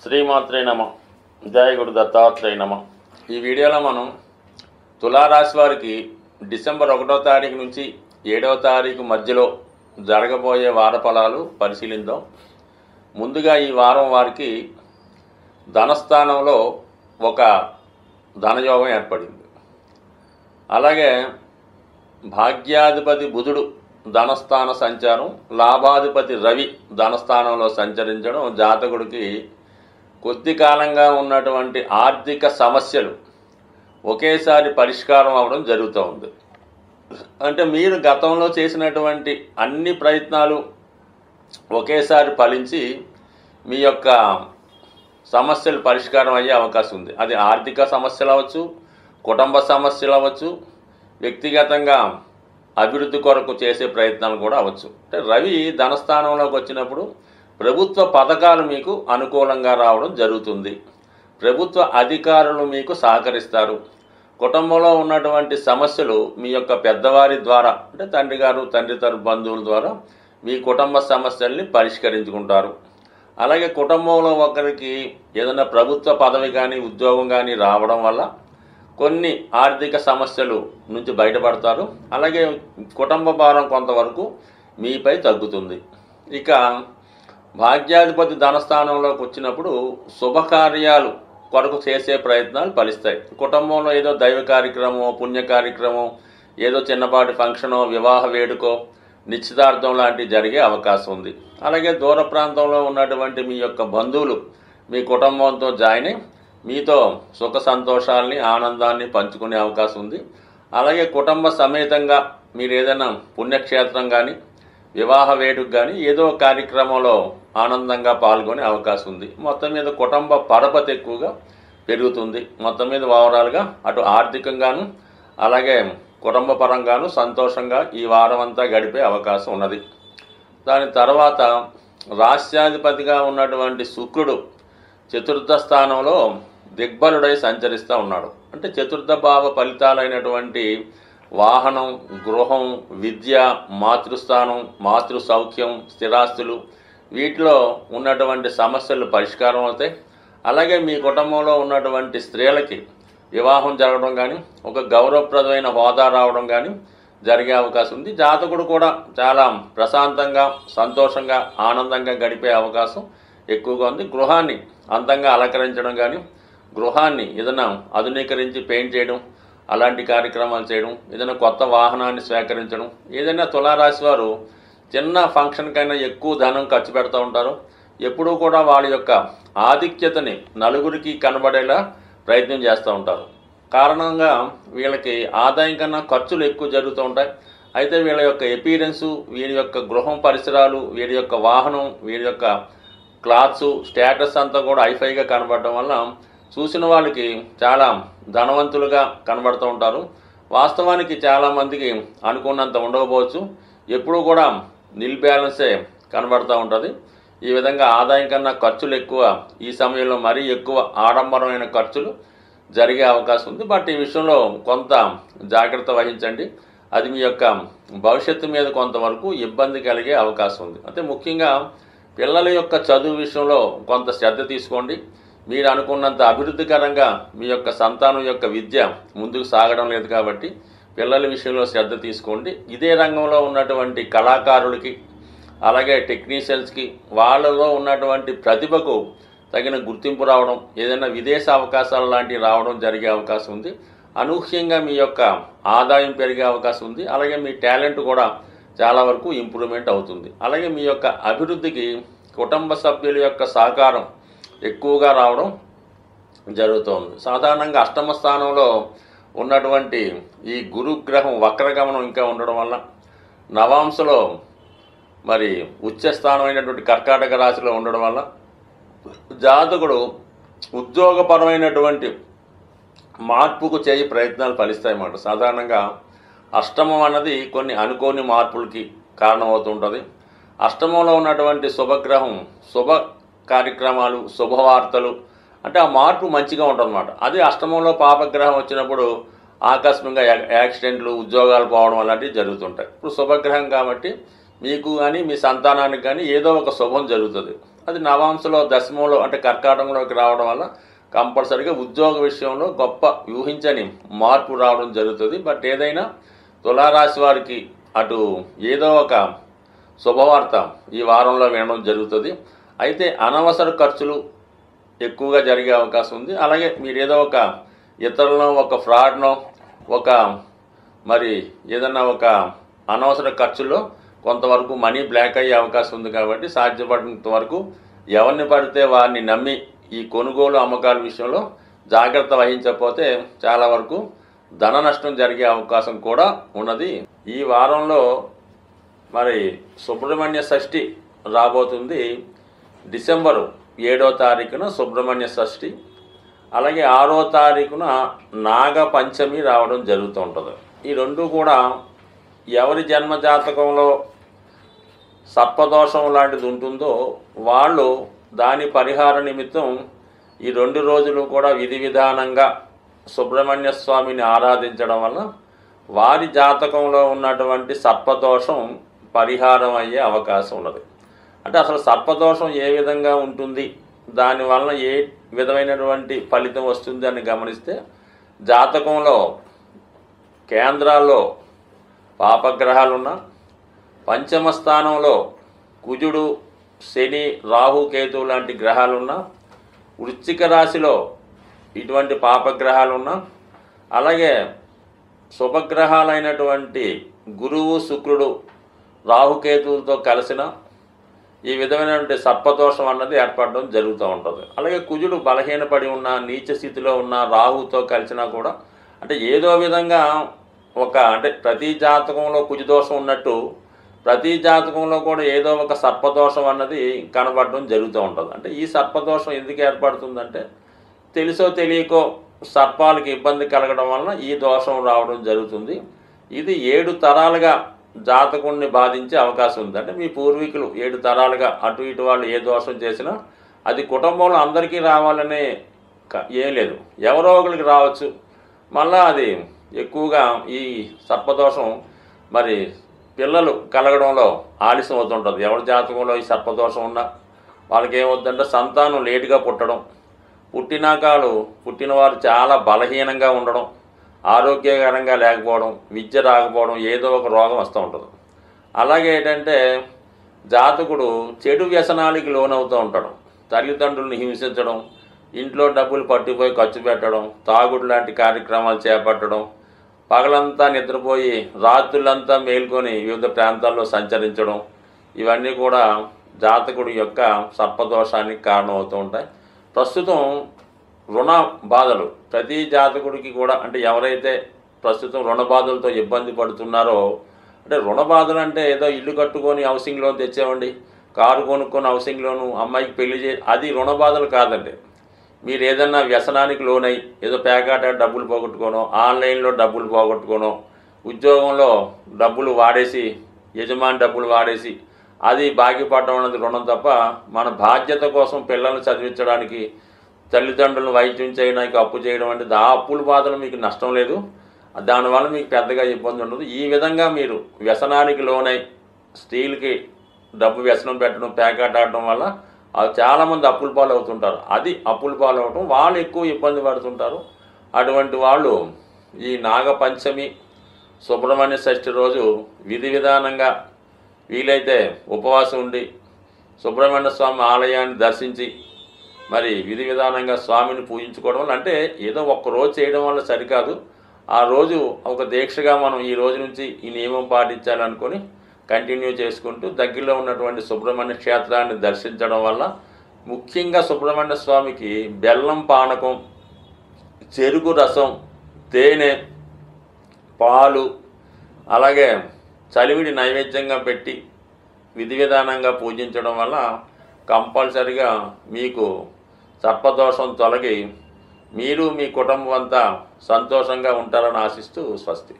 శ్రీమాత్రే నమ. జయ గురు దత్తాత్రేయ నమ. ఈ వీడియోలో మనం తులారాశి వారికి డిసెంబర్ 1వ తారీఖు నుంచి 7వ తారీఖు మధ్యలో జరగబోయే వార ఫలాలు పరిశీలిద్దాం. ముందుగా ఈ వారం వారికి ధనస్థానంలో ఒక ధనయోగం ఏర్పడింది. అలాగే భాగ్యాధిపతి బుధుడు ధనస్థాన సంచారం, లాభాధిపతి రవి ధనస్థానంలో సంచరించడం జాతకుడికి కొద్ది కాలంగా ఉన్నటువంటి ఆర్థిక సమస్యలు ఒకేసారి పరిష్కారం అవ్వడం జరుగుతూ ఉంది. అంటే మీరు గతంలో చేసినటువంటి అన్ని ప్రయత్నాలు ఒకేసారి ఫలించి మీ యొక్క సమస్యలు పరిష్కారం అయ్యే అవకాశం ఉంది. అది ఆర్థిక సమస్యలు అవ్వచ్చు, కుటుంబ సమస్యలు అవ్వచ్చు, వ్యక్తిగతంగా అభివృద్ధి కొరకు చేసే ప్రయత్నాలు కూడా అవ్వచ్చు. అంటే రవి ధనస్థానంలోకి వచ్చినప్పుడు ప్రభుత్వ పథకాలు మీకు అనుకూలంగా రావడం జరుగుతుంది. ప్రభుత్వ అధికారులు మీకు సహకరిస్తారు. కుటుంబంలో ఉన్నటువంటి సమస్యలు మీ యొక్క పెద్దవారి ద్వారా, అంటే తండ్రి గారు, తండ్రి తరపు బంధువుల ద్వారా మీ కుటుంబ సమస్యల్ని పరిష్కరించుకుంటారు. అలాగే కుటుంబంలో ఒకరికి ఏదైనా ప్రభుత్వ పదవి కానీ ఉద్యోగం కానీ రావడం వల్ల కొన్ని ఆర్థిక సమస్యలు నుంచి బయటపడతారు. అలాగే కుటుంబ భారం కొంతవరకు మీపై తగ్గుతుంది. ఇక భాగ్యాధిపతి ధనస్థానంలోకి వచ్చినప్పుడు శుభకార్యాలు కొరకు చేసే ప్రయత్నాలు ఫలిస్తాయి. కుటుంబంలో ఏదో దైవ కార్యక్రమం, పుణ్య కార్యక్రమం, ఏదో చిన్నపాటి ఫంక్షనో, వివాహ వేడుకో, నిశ్చితార్థం లాంటివి జరిగే అవకాశం ఉంది. అలాగే దూర ప్రాంతంలో ఉన్నటువంటి మీ యొక్క బంధువులు మీ కుటుంబంతో జాయిన్ అయి మీతో సుఖ సంతోషాలని, ఆనందాన్ని పంచుకునే అవకాశం ఉంది. అలాగే కుటుంబ సమేతంగా మీరు ఏదైనా పుణ్యక్షేత్రం కానీ, వివాహ వేడుక కానీ ఏదో కార్యక్రమంలో ఆనందంగా పాల్గొనే అవకాశం ఉంది. మొత్తం మీద కుటుంబ పరపతి ఎక్కువగా పెరుగుతుంది. మొత్తం మీద ఓవరాల్గా అటు ఆర్థికంగాను అలాగే కుటుంబ పరంగాను సంతోషంగా ఈ వారం అంతా గడిపే అవకాశం ఉన్నది. దాని తర్వాత రాష్ట్రాధిపతిగా ఉన్నటువంటి శుక్రుడు చతుర్థ స్థానంలో దిగ్బలుడై సంచరిస్తూ ఉన్నాడు. అంటే చతుర్థ భావ ఫలితాలైనటువంటి వాహనం, గృహం, విద్య, మాతృస్థానం, మాతృ సౌఖ్యం, స్థిరాస్తులు, వీటిలో ఉన్నటువంటి సమస్యలు పరిష్కారం అవుతాయి. అలాగే మీ కుటుంబంలో ఉన్నటువంటి స్త్రీలకి వివాహం జరగడం కానీ, ఒక గౌరవప్రదమైన హోదా రావడం కానీ జరిగే అవకాశం ఉంది. జాతకుడు కూడా చాలా ప్రశాంతంగా, సంతోషంగా, ఆనందంగా గడిపే అవకాశం ఎక్కువగా ఉంది. గృహాన్ని అందంగా అలంకరించడం కానీ, గృహాన్ని ఏదైనా ఆధునీకరించి పెయింట్ చేయడం, అలాంటి కార్యక్రమాలు చేయడం, ఏదైనా కొత్త వాహనాన్ని స్వీకరించడం, ఏదైనా తులారాశి వారు చిన్న ఫంక్షన్కైనా ఎక్కువ ధనం ఖర్చు పెడతా ఉంటారు. ఎప్పుడూ కూడా వాళ్ళ యొక్క ఆధిక్యతని నలుగురికి కనబడేలా ప్రయత్నం చేస్తూ ఉంటారు. కారణంగా వీళ్ళకి ఆదాయం కన్నా ఖర్చులు ఎక్కువ జరుగుతూ ఉంటాయి. అయితే వీళ్ళ యొక్క ఎపీరెన్సు, వీరి యొక్క గృహం పరిసరాలు, వీరి యొక్క వాహనం, వీరి యొక్క క్లాత్స్, స్టేటస్ అంతా కూడా హైఫైగా కనబడటం వల్ల చూసిన వాళ్ళకి చాలా ధనవంతులుగా కనబడుతూ ఉంటారు. వాస్తవానికి చాలామందికి అనుకున్నంత ఉండకపోవచ్చు. ఎప్పుడూ కూడా నిల్ బ్యాలెన్సే కనబడుతూ ఉంటుంది. ఈ విధంగా ఆదాయం కన్నా ఖర్చులు ఎక్కువ, ఈ సమయంలో మరీ ఎక్కువ ఆడంబరమైన ఖర్చులు జరిగే అవకాశం ఉంది. బట్ ఈ విషయంలో కొంత జాగ్రత్త వహించండి. అది మీ యొక్క భవిష్యత్తు మీద కొంతవరకు ఇబ్బంది కలిగే అవకాశం ఉంది. అంటే ముఖ్యంగా పిల్లల యొక్క చదువు విషయంలో కొంత శ్రద్ధ తీసుకోండి. మీరు అనుకున్నంత అభివృద్ధికరంగా మీ యొక్క సంతానం యొక్క విద్య ముందుకు సాగడం లేదు కాబట్టి పిల్లల విషయంలో శ్రద్ధ తీసుకోండి. ఇదే రంగంలో ఉన్నటువంటి కళాకారులకి, అలాగే టెక్నీషియన్స్కి వాళ్ళలో ఉన్నటువంటి ప్రతిభకు తగిన గుర్తింపు రావడం, ఏదైనా విదేశ అవకాశాలు లాంటివి రావడం జరిగే అవకాశం ఉంది. అనూహ్యంగా మీ యొక్క ఆదాయం పెరిగే అవకాశం ఉంది. అలాగే మీ టాలెంట్ కూడా చాలా వరకు ఇంప్రూవ్మెంట్ అవుతుంది. అలాగే మీ యొక్క అభివృద్ధికి కుటుంబ సభ్యుల యొక్క సహకారం ఎక్కువగా రావడం జరుగుతుంది. సాధారణంగా అష్టమ స్థానంలో ఉన్నటువంటి ఈ గురుగ్రహం వక్రగమనం ఇంకా ఉండడం వల్ల, నవాంశలో మరి ఉచ్చస్థానమైనటువంటి కర్కాటక రాశిలో ఉండడం వల్ల జాతకుడు ఉద్యోగపరమైనటువంటి మార్పుకు చేయి ప్రయత్నాలు ఫలిస్తాయన్నమాట. సాధారణంగా అష్టమం అన్నది కొన్ని అనుకోని మార్పులకి కారణమవుతుంటుంది. అష్టమంలో ఉన్నటువంటి శుభగ్రహం శుభ కార్యక్రమాలు, శుభవార్తలు, అంటే ఆ మార్పు మంచిగా ఉంటుందన్నమాట. అదే అష్టమంలో పాపగ్రహం వచ్చినప్పుడు ఆకస్మికంగా యాక్సిడెంట్లు, ఉద్యోగాలు పోవడం అలాంటివి జరుగుతుంటాయి. ఇప్పుడు శుభగ్రహం కాబట్టి మీకు కానీ మీ సంతానానికి కానీ ఏదో ఒక శుభం జరుగుతుంది. అది నవాంశలో దశమంలో అంటే కర్కాటకంలోకి రావడం వల్ల కంపల్సరీగా ఉద్యోగ విషయంలో గొప్ప ఊహించని మార్పు రావడం జరుగుతుంది. బట్ ఏదైనా తులారాశి వారికి అటు ఏదో ఒక శుభవార్త ఈ వారంలో వినడం జరుగుతుంది. అయితే అనవసర ఖర్చులు ఎక్కువగా జరిగే అవకాశం ఉంది. అలాగే మీరు ఏదో ఒక ఇతరులను ఒక ఫ్రాడ్నో ఒక మరి ఏదన్నా ఒక అనవసర ఖర్చుల్లో కొంతవరకు మనీ బ్లాక్ అయ్యే అవకాశం ఉంది. కాబట్టి సాధ్యపడినంత వరకు ఎవరిని పడితే వారిని నమ్మి ఈ కొనుగోలు అమ్మకాల విషయంలో జాగ్రత్త వహించకపోతే చాలా వరకు ధన నష్టం జరిగే అవకాశం కూడా ఉన్నది. ఈ వారంలో మరి సుబ్రహ్మణ్య షష్ఠి రాబోతుంది. డిసెంబరు 7వ తారీఖున సుబ్రహ్మణ్య షష్ఠి, అలాగే 6వ తారీఖున నాగ పంచమి రావడం జరుగుతూ ఉంటుంది. ఈ రెండు కూడా ఎవరి జన్మ జాతకంలో సర్పదోషం లాంటిది ఉంటుందో వాళ్ళు దాని పరిహార నిమిత్తం ఈ 2 రోజులు కూడా విధి విధానంగా సుబ్రహ్మణ్య స్వామిని ఆరాధించడం వల్ల వారి జాతకంలో ఉన్నటువంటి సర్పదోషం పరిహారం అయ్యే అవకాశం ఉన్నది. అంటే అసలు సర్పదోషం ఏ విధంగా ఉంటుంది, దానివల్ల ఏ విధమైనటువంటి ఫలితం వస్తుంది అని గమనిస్తే జాతకంలో కేంద్రాల్లో పాపగ్రహాలున్నా, పంచమ స్థానంలో కుజుడు, శని, రాహు, కేతువు లాంటి గ్రహాలున్నా, వృశ్చిక రాశిలో ఇటువంటి పాపగ్రహాలున్నా, అలాగే శుభగ్రహాలైనటువంటి గురువు, శుక్రుడు, రాహుకేతువులతో కలిసిన ఈ విధమైనటువంటి సర్పదోషం అన్నది ఏర్పడడం జరుగుతూ ఉంటుంది. అలాగే కుజుడు బలహీనపడి ఉన్న, నీచ స్థితిలో ఉన్న, రాహుతో కలిసినా కూడా అంటే ఏదో విధంగా అంటే ప్రతి జాతకంలో కుజదోషం ఉన్నట్టు ప్రతి జాతకంలో కూడా ఏదో ఒక సర్పదోషం అన్నది కనబడడం జరుగుతూ ఉంటుంది. అంటే ఈ సర్పదోషం ఎందుకు ఏర్పడుతుందంటే తెలుసో తెలియకో సర్పాలకి ఇబ్బంది కలగడం వలన ఈ దోషం రావడం జరుగుతుంది. ఇది 7 తరాలుగా జాతకుడిని బాధించే అవకాశం ఉంది. అంటే మీ పూర్వీకులు 7 తరాలుగా అటు ఇటు వాళ్ళు ఏ దోషం చేసినా అది కుటుంబంలో అందరికీ రావాలనే ఏం లేదు, ఎవరో ఒకరికి రావచ్చు. మళ్ళా అది ఎక్కువగా ఈ సర్పదోషం మరి పిల్లలు కలగడంలో ఆలస్యం అవుతుంటుంది. ఎవరి జాతకంలో ఈ సర్పదోషం ఉన్నా వాళ్ళకి ఏమవుతుందంటే సంతానం లేటుగా పుట్టడం, పుట్టినవారు చాలా బలహీనంగా ఉండడం, ఆరోగ్యకరంగా లేకపోవడం, విద్య రాకపోవడం, ఏదో ఒక రోగం వస్తూ ఉంటుంది. అలాగే ఏంటంటే జాతకుడు చెడు వ్యసనాలకి లోనవుతూ ఉంటాడు. తల్లిదండ్రులను హింసించడం, ఇంట్లో డబ్బులు పట్టిపోయి ఖర్చు పెట్టడం, తాగుడు లాంటి కార్యక్రమాలు చేపట్టడం, పగలంతా నిద్రపోయి రాత్రులంతా మేల్కొని వివిధ ప్రాంతాల్లో సంచరించడం, ఇవన్నీ కూడా జాతకుడి యొక్క సర్పదోషానికి కారణమవుతూ ఉంటాయి. ప్రస్తుతం రుణ బాధలు ప్రతి జాతకుడికి కూడా అంటే ఎవరైతే ప్రస్తుతం రుణ బాధలతో ఇబ్బంది పడుతున్నారో, అంటే రుణ బాధలు అంటే ఏదో ఇల్లు కట్టుకొని హౌసింగ్ లోన్ తెచ్చామండి, కారు కొనుక్కొని హౌసింగ్ లోను, అమ్మాయికి పెళ్లి అది రుణ బాధలు కాదండి. మీరు ఏదన్నా వ్యసనానికి లోనై ఏదో పేకాట డబ్బులు పోగొట్టుకోనో, ఆన్లైన్లో డబ్బులు పోగొట్టుకోనో, ఉద్యోగంలో డబ్బులు వాడేసి యజమాని డబ్బులు వాడేసి అది బాకీపడడం అన్నది రుణం తప్ప మన బాధ్యత కోసం పిల్లల్ని చదివించడానికి, తల్లిదండ్రులను వైద్యం చేయడానికి అప్పు చేయడం అంటే ఆ అప్పుల బాధలు మీకు నష్టం లేదు, దానివల్ల మీకు పెద్దగా ఇబ్బంది ఉండదు. ఈ విధంగా మీరు వ్యసనానికి లోనై స్త్రీలకి డబ్బు వ్యసనం పెట్టడం, పేకాట ఆడడం వల్ల చాలామంది అప్పుల పాలు అవుతుంటారు. అది అప్పుల పాలు అవటం వాళ్ళు ఎక్కువ ఇబ్బంది పడుతుంటారు. అటువంటి వాళ్ళు ఈ నాగపంచమి, సుబ్రహ్మణ్య షష్ఠి రోజు విధి విధానంగా వీలైతే ఉపవాసం ఉండి సుబ్రహ్మణ్య స్వామి ఆలయాన్ని దర్శించి మరి విధి విధానంగా స్వామిని పూజించుకోవడం వల్ల, అంటే ఏదో ఒక్కరోజు చేయడం వల్ల సరికాదు, ఆ రోజు ఒక దీక్షగా మనం ఈ రోజు నుంచి ఈ నియమం పాటించాలనుకొని కంటిన్యూ చేసుకుంటూ దగ్గరలో ఉన్నటువంటి సుబ్రహ్మణ్య క్షేత్రాన్ని దర్శించడం వల్ల ముఖ్యంగా సుబ్రహ్మణ్య స్వామికి బెల్లం పానకం, చెరుకు రసం, తేనె, పాలు, అలాగే చలివిడి నైవేద్యంగా పెట్టి విధి విధానంగా పూజించడం వల్ల కంపల్సరిగా మీకు సర్పదోషం తొలగి మీరు మీ కుటుంబం అంతా సంతోషంగా ఉంటారని ఆశిస్తూ స్వస్తి.